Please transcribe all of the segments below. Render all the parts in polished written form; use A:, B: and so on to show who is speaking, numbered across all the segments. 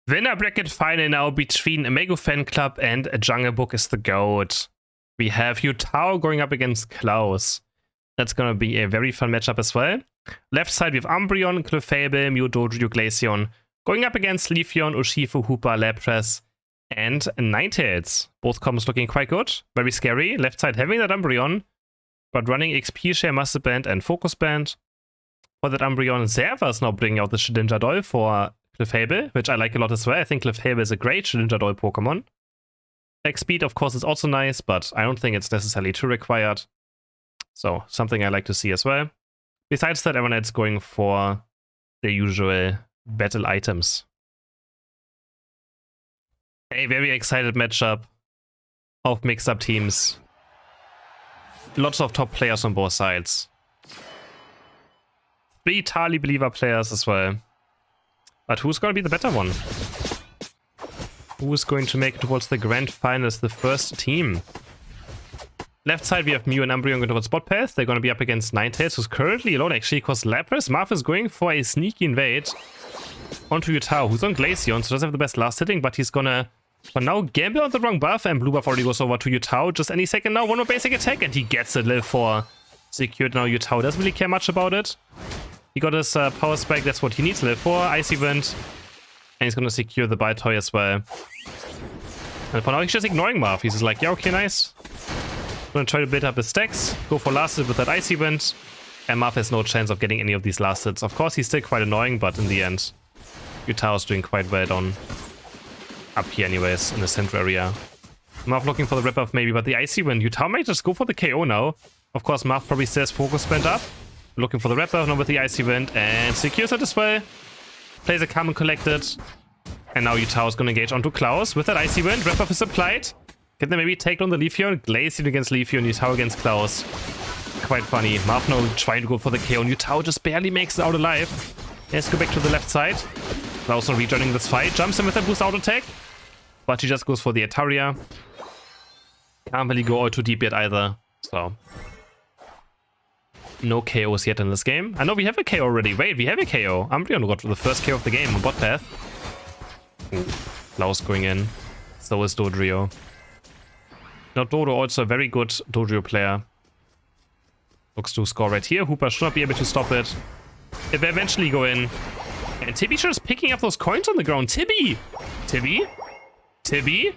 A: Winner bracket final now between Megu Fanclub and Junglebook is the GOAT. We have Yutao going up against Klaus. That's gonna be a very fun matchup as well. Left side we have Umbreon, Clefable, Mew, Dodrio, Glaceon. Going up against Leafeon, Urshifu, Hoopa, Lapras, and Ninetales. Both combos looking quite good. Very scary. Left side having that Umbreon, but running XP share, Muscle Band, and Focus Band. For that Umbreon, Zerva is now bringing out the Shedinja Doll for Clefable, which I like a lot as well. I think Clefable is a great Shedinja Doll Pokemon. X-Speed, of course, is also nice, but I don't think it's necessarily too required. So, something I like to see as well. Besides that, everyone else going for the usual battle items. A very excited matchup of mixed-up teams. Lots of top players on both sides. 3 Tali Believer players as well. But who's going to be the better one? Who's going to make it towards the grand finals, the first team? Left side, we have Mew and Umbreon going towards Spot Path. They're going to be up against Ninetales, who's currently alone, actually, because Lapras. Marth is going for a sneaky invade onto Yutao, who's on Glaceon, so doesn't have the best last hitting, but he's gonna, for now, gamble on the wrong buff, and blue buff already goes over to Yutao. Just any second now, one more basic attack, and he gets it. Level 4 secured now. Yutao doesn't really care much about it. He got his power spike, that's what he needs. Level 4, Icy Wind, and he's gonna secure the Baltoy as well. And for now, he's just ignoring Marth. He's just like, yeah, okay, nice. Gonna try to build up his stacks, go for last hit with that Icy Wind, and Marth has no chance of getting any of these last hits. Of course, he's still quite annoying, but in the end, Yutao's doing quite well down up here anyways, in the center area. Marth looking for the rip off maybe, but the Icy Wind, Yutao might just go for the KO now. Of course, Marth probably says Focus Band up, looking for the rip off now with the Icy Wind, and secures it as well. Plays a Calm and Collected, and now Yutao's gonna engage onto Klaus with that Icy Wind. Rip off is applied. Can they maybe take on the Leafeon? Glaceon against Leafeon, Yutao against Klaus. Quite funny. Marth now trying to go for the KO, and Yutao just barely makes it out alive. Let's go back to the left side. Klaus now rejoining this fight. Jumps in with a boost out attack, but he just goes for the Ataria. Can't really go all too deep yet either. So, no KOs yet in this game. I know we have a KO already. Wait, we have a KO. Umbreon got the first KO of the game on bot path. Ooh, Klaus going in. So is Dodrio. Now Dodo also a very good Dodrio player. Looks to score right here. Hoopa should not be able to stop it. If they eventually go in. And Tibby just picking up those coins on the ground. Tibby! Tibby? Tibby?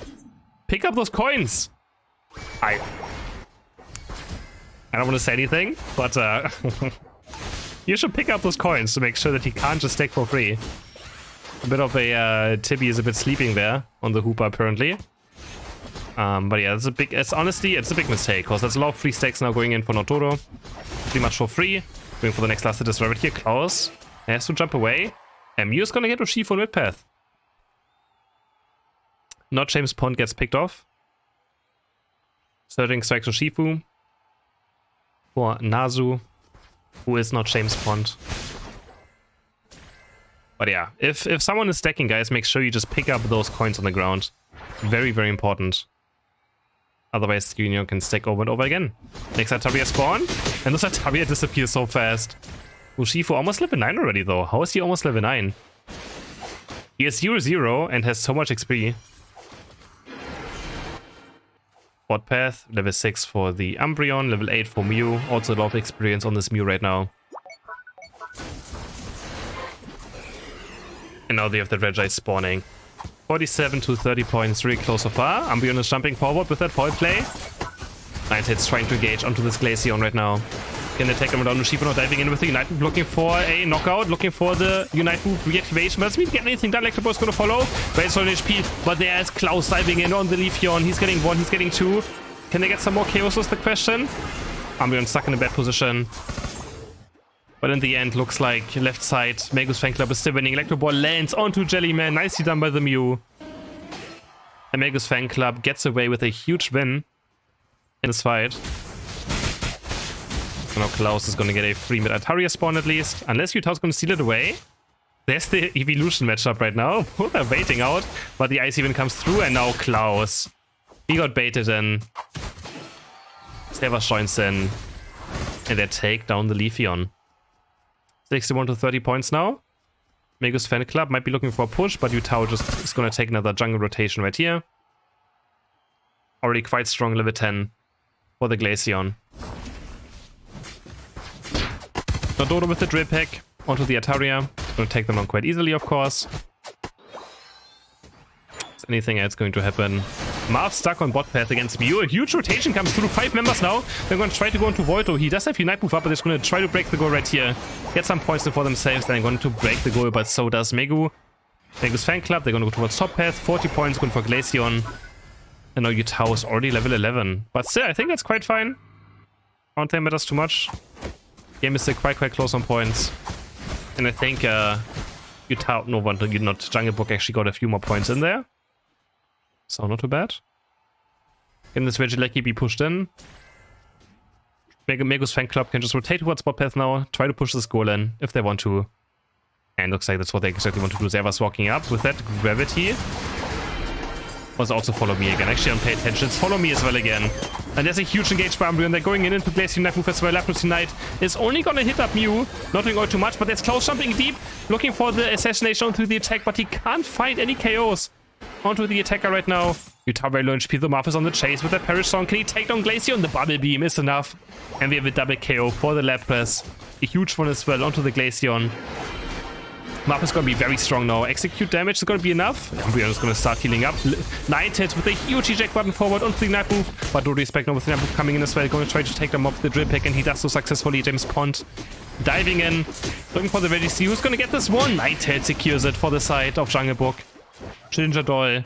A: Pick up those coins! I don't want to say anything, but you should pick up those coins to make sure that he can't just take for free. A bit of a Tibby is a bit sleeping there on the Hoopa apparently. But yeah, honestly, it's a big mistake, because there's a lot of free stacks now going in for Notoro. Pretty much for free. Going for the next last hit is right here. Klaus has to jump away. And Mew's gonna get Urshifu mid path. Not James Pond gets picked off. Surging strikes Urshifu for Nazu, who is not James Pond. But yeah, if someone is stacking, guys, make sure you just pick up those coins on the ground. Very, very important. Otherwise, Union can stack over and over again. Next Ataria spawn, and this Ataria disappears so fast. Urshifu almost level 9 already, though. How is he almost level 9? He is 0-0 and has so much XP. Bot path, level 6 for the Umbreon, level 8 for Mew. Also a lot of experience on this Mew right now. And now they have the Regite spawning. 47 to 30 points, really close so far. Umbreon is jumping forward with that foul play. Ninetales trying to engage onto this Glaceon right now. Can they take him down? Urshifu now diving in with the Unite Move, looking for a knockout, looking for the Unite Move reactivation. But doesn't get anything done. Electroball is going to follow. Raise on HP, but there's Klaus diving in on the Leafeon. He's getting 1, he's getting 2. Can they get some more KOs is the question? Umbreon stuck in a bad position. But in the end, looks like left side, Megu's Fanclub is still winning. Electroball lands onto Jellyman. Nicely done by the Mew. And Megu's Fanclub gets away with a huge win in this fight. And now Klaus is going to get a free mid Ataria spawn at least. Unless Yutao's going to steal it away. There's the evolution matchup right now. They're waiting out. But the Icy Wind comes through, and now Klaus. He got baited in. Seva joins in. And they take down the Leafeon. 61 to 30 points now. Megu's Fanclub might be looking for a push, but Yutao just is going to take another jungle rotation right here. Already quite strong level 10 for the Glaceon. Dodo with the Drill Pack onto the Ataria. Going to take them on quite easily, of course. Is anything else going to happen? Marv stuck on bot path against Mew. A huge rotation comes through. 5 members now. They're going to try to go into Volto. He does have Unite move up, but they're going to try to break the goal right here. Get some points for themselves. Then they're going to break the goal, but so does Megu. Megu's Fanclub. They're going to go towards top path. 40 points going for Glaceon. And now Yutao is already level 11. But still, I think that's quite fine. I don't think it matters too much. Game is still quite close on points. And I think Yutao, no wonder not Junglebook actually got a few more points in there. So not too bad. Can this Regieleki be pushed in? Megu's Fanclub can just rotate towards bot path now. Try to push this goal in if they want to. And looks like that's what they exactly want to do. Zerva's walking up with that gravity. Was also follow me again. Actually, don't pay attention. It's follow me as well again. And there's a huge engage by Umbreon. They're going in into Glaceon Unite move as well. Lapras Unite is only gonna hit up Mew. Not doing all too much, but there's Klaus jumping deep. Looking for the assassination onto the attack, but he can't find any KOs onto the attacker right now. Yutao very low HP. The Marth is on the chase with that Perish Song. Can he take down Glaceon? The Bubble Beam is enough. And we have a double KO for the Lapras. A huge one as well onto the Glaceon. Marth is going to be very strong now. Execute damage is going to be enough. Umbreon is going to start healing up. 9 hits with a huge eject button forward onto the Night move. But Dodo is back now with the Night move coming in as well. Going to try to take them off the Drill Pack, and he does so successfully. James Pond diving in. Looking for the Reggie C. Who's going to get this one? 9 hit secures it for the side of Junglebook. Ginger Doll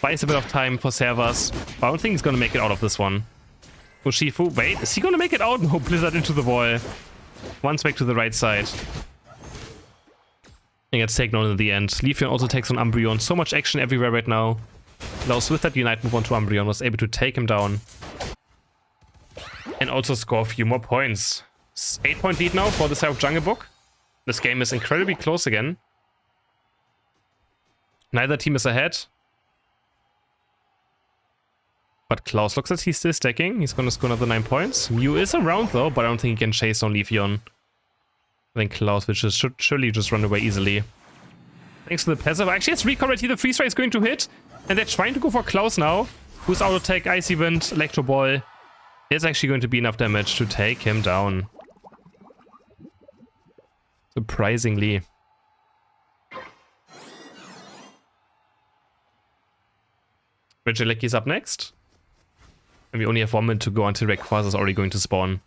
A: buys a bit of time for Servers. But I don't think he's going to make it out of this one. Urshifu, wait, is he going to make it out? No, Blizzard into the wall. Once back to the right side. And gets taken on in the end. Leafeon also takes on Umbreon. So much action everywhere right now. Klaus with that Unite move onto Umbreon was able to take him down. And also score a few more points. 8-point lead now for the side of Junglebook. This game is incredibly close again. Neither team is ahead. But Klaus looks like he's still stacking. He's going to score another 9 points. Mew is around though, but I don't think he can chase on Leafeon. I think Klaus should surely just run away easily. Thanks to the passive. Actually, it's recall right here. The freeze ray is going to hit. And they're trying to go for Klaus now. Who's auto attack, Icy Wind, Electro Ball. It's actually going to be enough damage to take him down. Surprisingly. Regieleki is up next. And we only have 1 minute to go until Rayquaza is already going to spawn.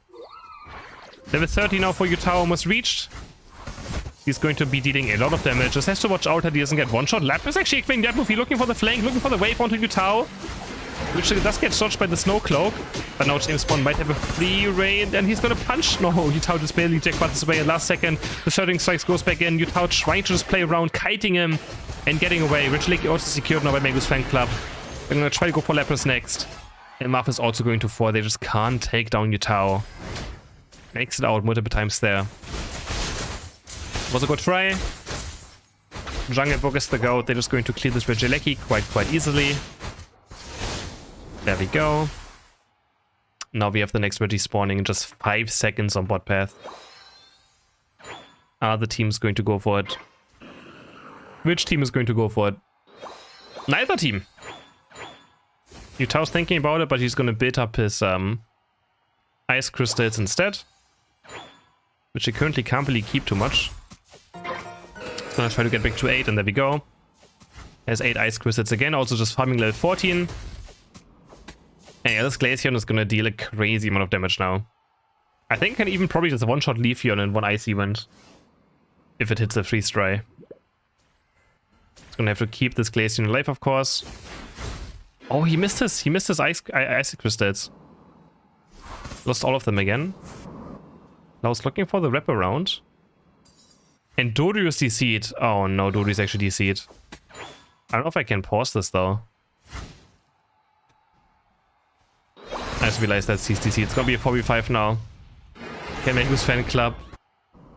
A: Level 30 now for Yutao, almost reached. He's going to be dealing a lot of damage. Just has to watch out that he doesn't get one-shot. Lapras actually activating that move. He's looking for the flank, looking for the wave onto Yutao. Which does get dodged by the Snow Cloak. But now James Bond might have a free reign, and he's gonna punch. No, Yutao just barely jack buttons away at last second. The Shouting Strikes goes back in. Yutao trying to just play around, kiting him and getting away. Regieleki also secured now by Megu's Fanclub. They're gonna try to go for Lapras next. And Marth is also going to 4. They just can't take down Yutao. Makes it out multiple times there. Was a good try. Junglebook is the goat. They're just going to clear this Regieleki quite easily. There we go. Now we have the next Regi spawning in just 5 seconds on bot path. Are the teams going to go for it? Which team is going to go for it? Neither team. Yutao's thinking about it, but he's going to build up his ice crystals instead. Which he currently can't really keep too much. He's going to try to get back to 8, and there we go. Has 8 ice crystals again, also just farming level 14. And yeah, this Glaceon is going to deal a crazy amount of damage now. I think I can even probably just one-shot Leafeon in 1 ice event. If it hits the freeze dry. It's going to have to keep this Glaceon alive, of course. Oh, he missed his ice crystals. Lost all of them again. I was looking for the wraparound. And Dodo is DC'd. Oh no, Dodo is actually DC'd. I don't know if I can pause this though. I just realized that he's DC'd. It's gonna be a 4v5 now. Can Megu's Fanclub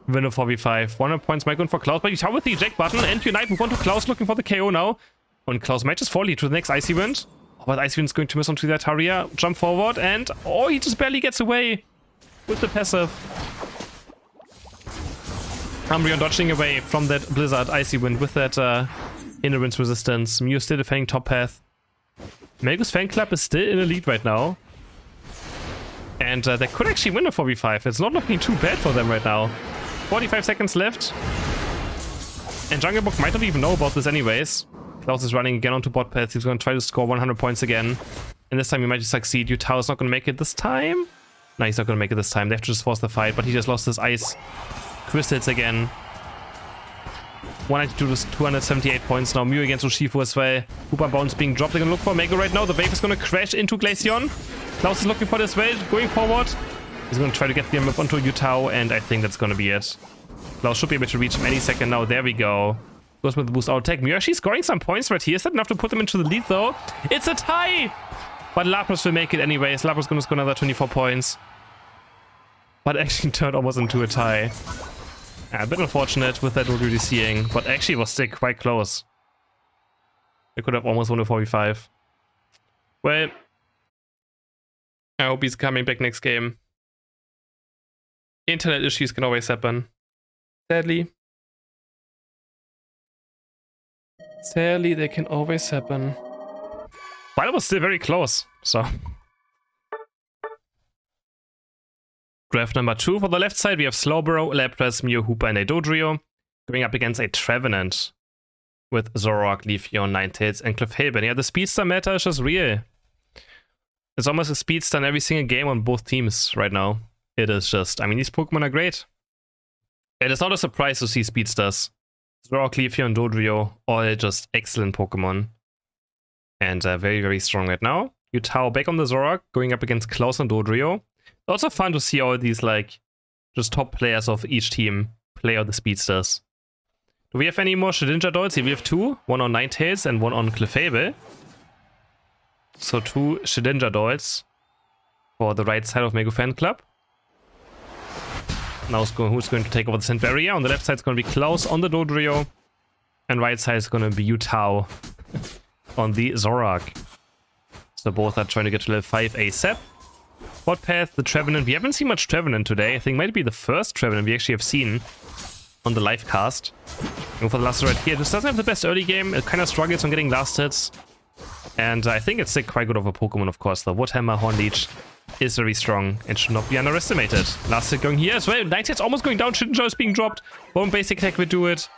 A: win a 4v5. 100 points might go for Klaus, but he's out with the eject button. And Unite move on to Klaus looking for the KO now. And Klaus might just fall lead to the next Icy Wind. Oh, but Icy Wind is going to miss onto that Ataria. Jump forward and oh, he just barely gets away with the passive. Umbreon dodging away from that Blizzard Icy Wind with that hindrance resistance. Mew still defending top path. Megu's Fanclub is still in the lead right now. And they could actually win a 4v5. It's not looking too bad for them right now. 45 seconds left. And Junglebook might not even know about this anyways. Klaus is running again onto bot path. He's going to try to score 100 points again. And this time he might just succeed. Yutao is not going to make it this time. No, he's not going to make it this time. They have to just force the fight. But he just lost his ice crystals again. 192 to 278 points now. Mew against Urshifu as well. Hooper Bounce being dropped. They're going to look for Megu right now. The wave is going to crash into Glaceon. Klaus is looking for this wave. Going forward. He's going to try to get the move onto Yutao. And I think that's going to be it. Klaus should be able to reach him any second now. There we go. Goes with the boost out attack. Mew actually scoring some points right here. Is that enough to put them into the lead though? It's a tie! But Lapras will make it anyways. Lapras going to score another 24 points. But actually turned almost into a tie. A bit unfortunate with that really seeing, but actually was still quite close. They could have almost won a 4v5. Well, I hope he's coming back next game. Internet issues can always happen. Sadly. Sadly, they can always happen. But it was still very close, so. Draft number 2 for the left side, we have Slowbro, Lapras, Mew, Hooper, and a Dodrio. Going up against a Trevenant with Zoroark, Leafeon, Ninetales, and Clefairy. Yeah, the speedster meta is just real. It's almost a speedster in every single game on both teams right now. It is just, I mean, these Pokemon are great. It is not a surprise to see speedsters. Zoroark, Leafeon, Dodrio, all just excellent Pokemon. And very, very strong right now. Yutao back on the Zoroark, going up against Klaus and Dodrio. Also fun to see all these, like, just top players of each team play all the speedsters. Do we have any more Shedinja Dolls? Here we have 2. One on Ninetales and one on Clefable. So 2 Shedinja Dolls for the right side of Megu Fanclub. Now who's going to take over the Sand Barrier? On the left side is going to be Klaus on the Dodrio. And right side is going to be Yutao on the Zoroark. So both are trying to get to level 5 ASAP. Bot path, the Trevenant. We haven't seen much Trevenant today. I think it might be the first Trevenant we actually have seen on the live cast. And for the last right here, this doesn't have the best early game. It kind of struggles on getting last hits. And I think it's still quite good of a Pokemon, of course. The Woodhammer Hornleech is very strong and should not be underestimated. Last hit going here as well. Ninetales almost going down. Shedinja is being dropped. Bone Basic Attack will do it.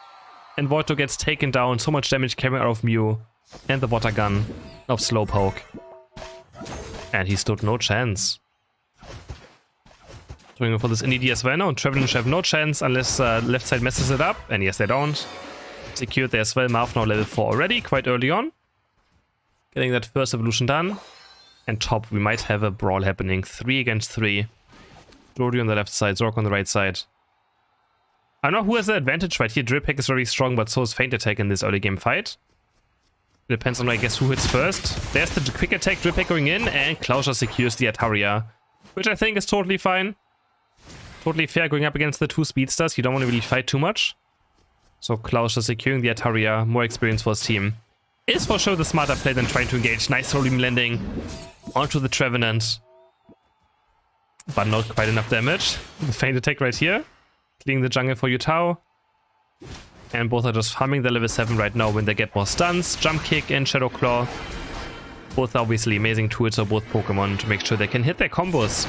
A: And Volto gets taken down. So much damage coming out of Mew. And the Water Gun of Slowpoke. And he stood no chance. Going for this NED as well now, and Trevenant should have no chance unless left side messes it up. And yes, they don't. Secured there as well. Marth now level 4 already, quite early on. Getting that first evolution done. And top, we might have a brawl happening. 3 against 3. Dodrio on the left side, Zork on the right side. I don't know who has the advantage right here. Drip Pack is very strong, but so is Feint Attack in this early game fight. It depends on, I guess, who hits first. There's the quick attack, Drip Pack going in, and Klausha secures the Ataria. Which I think is totally fine. Totally fair going up against the 2 speedsters. You don't want to really fight too much. So Klaus is securing the Ataria. More experience for his team. Is for sure the smarter play than trying to engage. Nice rolling landing onto the Trevenant. But not quite enough damage. The Feint Attack right here. Clearing the jungle for Yutao. And both are just farming the level 7 right now when they get more stuns. Jump Kick and Shadow Claw. Both are obviously amazing tools for both Pokemon to make sure they can hit their combos.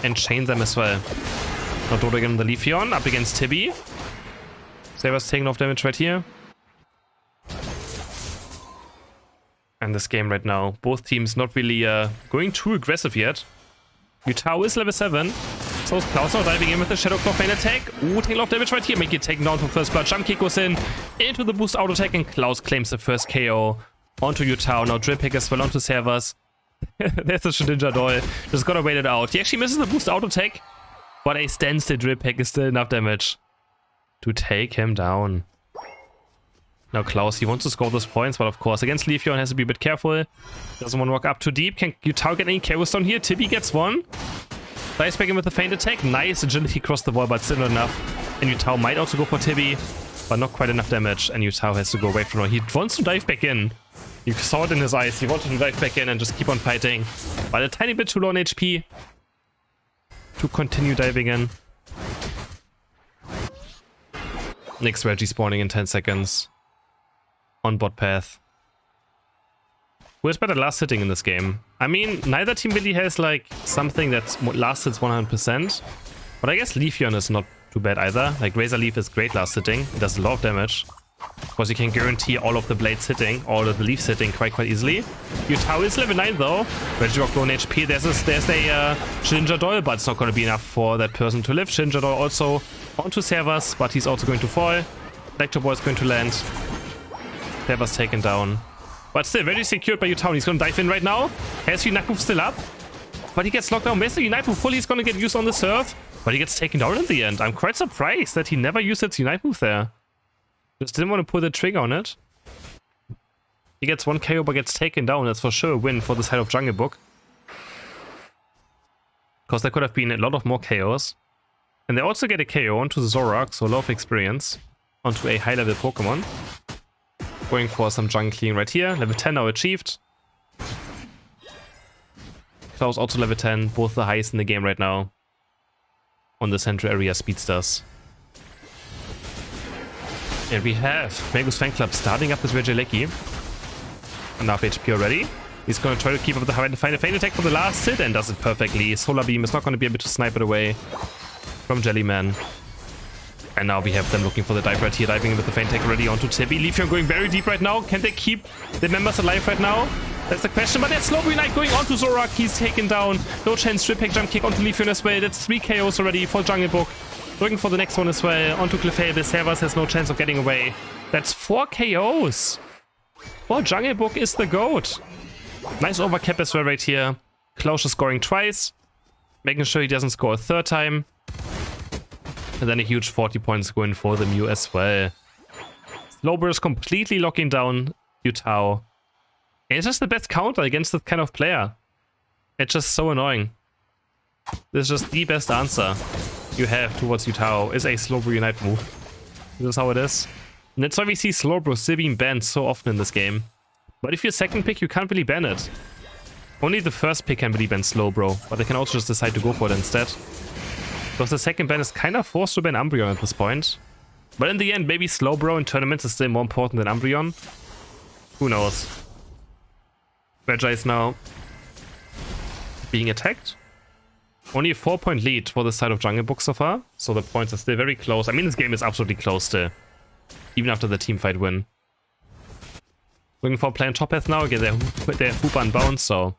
A: And chain them as well. Now Dodo again on the Leafeon, up against Tibby. Saber's taking off damage right here. And this game right now, both teams not really going too aggressive yet. Yutao is level 7. So is Klaus now diving in with the Shadow Claw Feint Attack. Ooh, taking off damage right here. Make it taken down for first blood. Jump Kick goes in. Into the boost auto attack, and Klaus claims the first KO onto Yutao. Now Drip Pick as well onto Servers. There's the Shedinja Doll. Just gotta wait it out. He actually misses the boost auto attack, but a standstill Drip Pack is still enough damage to take him down. Now Klaus, he wants to score those points, but of course against Leafeon has to be a bit careful. Doesn't want to walk up too deep. Can Yutao get any KOs down here? Tibby gets one. Dives back in with the Feint Attack. Nice agility across the wall, but still not enough. And Yutao might also go for Tibby, but not quite enough damage. And Yutao has to go away from her. He wants to dive back in. You saw it in his eyes. He wanted to dive back in and just keep on fighting. But a tiny bit too low on HP to continue diving in. Next Reggie spawning in 10 seconds. On bot path. Who has better last hitting in this game? I mean, neither team really has like something that last hits 100%. But I guess Leafeon is not too bad either. Like Razor Leaf is great last hitting. It does a lot of damage. Of course, you can guarantee all of the blades hitting, all of the leaves hitting quite easily. Yutao is level 9 though. Regirock low on HP. There's a Shinja but it's not going to be enough for that person to live. Shinja also onto Servas, but he's also going to fall. Electro Ball is going to land. Servas taken down. But still, very secured by Yutao. He's going to dive in right now. Has Unite Move still up? But he gets locked down. Basically, Unite Move fully is going to get used on the surf. But he gets taken down in the end. I'm quite surprised that he never used its Unite Move there. Just didn't want to pull the trigger on it. He gets 1 KO but gets taken down. That's for sure a win for the side of Junglebook. Because there could have been a lot of more KOs. And they also get a KO onto the Zoroark, so a lot of experience. Onto a high level Pokemon. Going for some jungle clearing right here. Level 10 now achieved. Klaus also level 10. Both the highest in the game right now. On the central area speedsters. And we have Megu Fanclub starting up with Regieleki. Enough HP already. He's going to try to keep up the final feint attack for the last hit and does it perfectly. Solar Beam is not going to be able to snipe it away from Jellyman. And now we have them looking for the dive right here, diving with the feint attack already onto Tibi. Leafeon going very deep right now. Can they keep the members alive right now? That's the question, but there's Slowbro Unite going onto Zoroark. He's taken down. No chance, strip hack jump kick onto Leafeon as well. That's 3 KOs already for Junglebook. Looking for the next one as well. Onto Clefable. Servas has no chance of getting away. That's 4 KOs. Well, Junglebook is the GOAT. Nice overcap as well right here. Klaus is scoring twice. Making sure he doesn't score a third time. And then a huge 40 points win for the Mew as well. Slowbro is completely locking down Yutao. And it's just the best counter against that kind of player. It's just so annoying. This is just the best answer you have towards Yutao is a Slowbro Unite move. This is how it is. And that's why we see Slowbro still being banned so often in this game. But if you're second pick, you can't really ban it. Only the first pick can really ban Slowbro, but they can also just decide to go for it instead. Because the second ban is kind of forced to ban Umbreon at this point. But in the end, maybe Slowbro in tournaments is still more important than Umbreon. Who knows? Regi is now being attacked. Only a 4-point lead for the side of Junglebook so far, so the points are still very close. I mean, this game is absolutely close still, even after the teamfight win. Looking for playing top path now, again, they're Hoopa unbound, so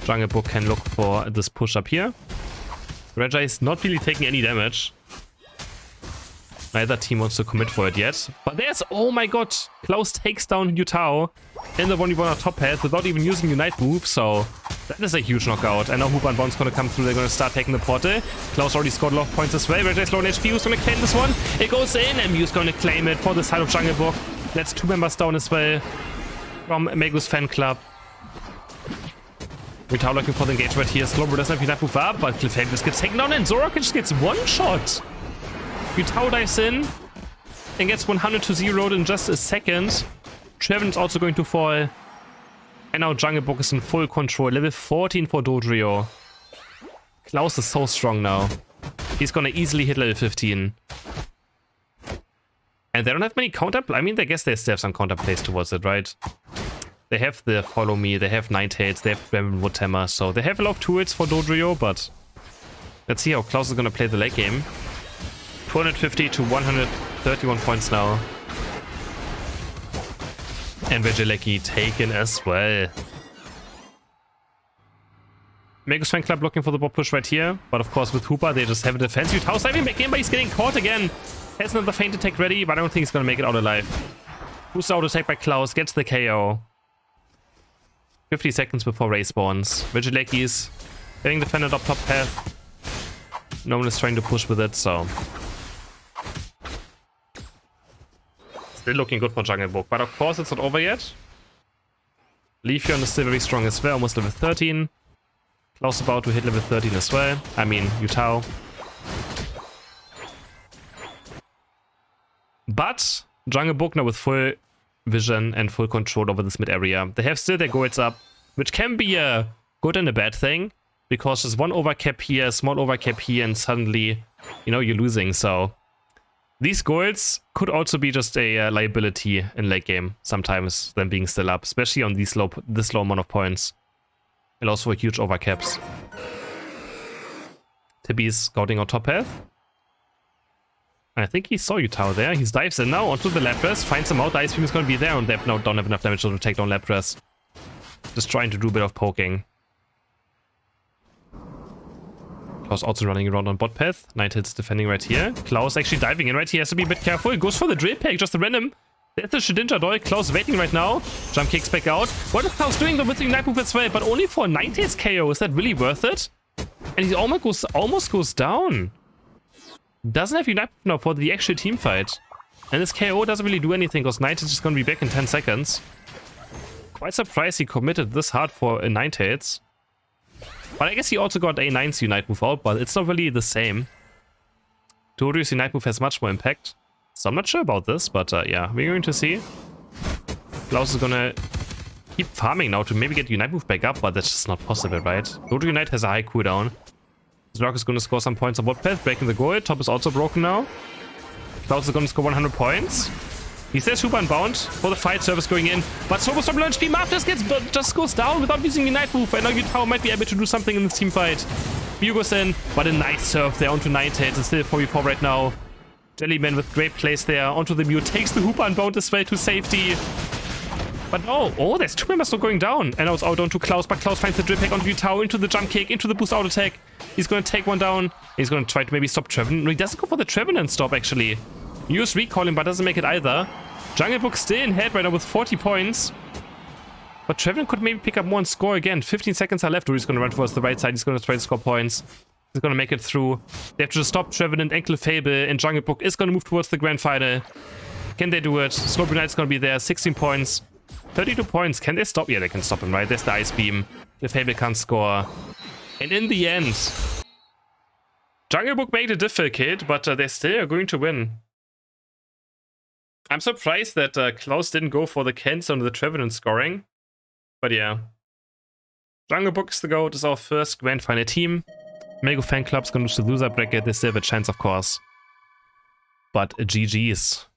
A: Junglebook can look for this push up here. Regi is not really taking any damage. Neither team wants to commit for it yet. But there's, oh my god, Klaus takes down Yutao in the 1v1 on top path without even using Unite move, so that is a huge knockout. And now Hoopa and Bound's gonna come through, they're gonna start taking the portal. Klaus already scored a lot of points as well. Regi's low on HP, who's gonna claim this one? It goes in, and Mew's gonna claim it for the side of Junglebook. That's 2 members down as well from Megu's Fanclub. Yutao looking for the engagement here. Slowbro doesn't have enough move up, but Clefable just gets taken down, and Zoroark just gets one shot. Yutao dives in and gets 100 to 0 in just a second. Treven's also going to fall. And now Junglebook is in full control. Level 14 for Dodrio. Klaus is so strong now. He's gonna easily hit level 15. And they don't have many counter... I mean, I guess they still have some counter plays towards it, right? They have the Follow Me, they have Ninetales, they have Dragon Wood Hammer, so they have a lot of tools for Dodrio, but let's see how Klaus is gonna play the late game. 250 to 131 points now. And Regieleki taken as well. Megu's Fanclub looking for the bot push right here, but of course with Hoopa they just have a defense. Yutao diving back in, but he's getting caught again. Has another feint attack ready, but I don't think he's gonna make it out alive. Who's out attack by Klaus, gets the KO. 50 seconds before Ray spawns. Regieleki's getting defended up top path. No one is trying to push with it, so still looking good for Junglebook, but of course it's not over yet. Leafeon is still very strong as well, almost level 13. Klaus about to hit level 13 as well. I mean, Yutao. But Junglebook now with full vision and full control over this mid area. They have still their goals up, which can be a good and a bad thing, because there's one overcap here, small overcap here, and suddenly, you know, you're losing, so These goals could also be just a liability in late game sometimes, them being still up, especially on this low amount of points. And also for huge overcaps. Tibby's scouting on top path. I think he saw Utao there. He dives in now onto the Lapras, finds him out. The Ice Beam is going to be there, and they don't have enough damage to take down Lapras. Just trying to do a bit of poking. Klaus also running around on bot path. Ninetales defending right here. Klaus actually diving in right here. Has to be a bit careful. Goes for the drill pick, just a random. There's the Shedinja Doll. Klaus waiting right now. Jump kicks back out. What is Klaus doing with the Night Move as well? But only for 90's KO. Is that really worth it? And he almost goes down. Doesn't have Unite now for the actual team fight. And this KO doesn't really do anything because Ninetales is going to be back in 10 seconds. Quite surprised he committed this hard for a Ninetales. But I guess he also got A9's Unite move out, but it's not really the same. Dodio's Unite move has much more impact. So I'm not sure about this, but yeah, we're going to see. Klaus is gonna keep farming now to maybe get Unite move back up, but that's just not possible, right? Dodio Unite has a high cooldown. Zrock is gonna score some points on bot path, breaking the goal. Top is also broken now. Klaus is gonna score 100 points. He says super unbound for the fight service going in, but Sobo Stop launch team after just goes down without using the Night Move. And now Utao might be able to do something in this team fight. Mew goes in, but a nice serve there onto Ninetales. It's still 4v4 right now. Jellyman with great plays there onto the Mew, takes the Hooper Unbound as well to safety. But no, oh, there's two members still going down. And now it's out onto Klaus, but Klaus finds the drip hack onto Utao, into the jump kick, into the boost auto attack. He's gonna take one down. He's gonna try to maybe stop Treven. No, he doesn't go for the Trevenant stop actually. Mew's recalling, but doesn't make it either. Junglebook still in head right now with 40 points. But Treven could maybe pick up more and score again. 15 seconds are left. He's going to run towards the right side. He's going to try to score points. He's going to make it through. They have to just stop Treven and Ankle Fable. And Junglebook is going to move towards the grand final. Can they do it? Slow Brunite is going to be there. 16 points. 32 points. Can they stop? Yeah, they can stop him, right? There's the Ice Beam. The Fable can't score. And in the end, Junglebook made it difficult, but they still are going to win. I'm surprised that Klaus didn't go for the Kens on the Trevenant scoring. But yeah. Junglebook is the GOAT. This is our first grand final team. Megu Fanclub's gonna lose the loser bracket. They still have a chance, of course. But GG's.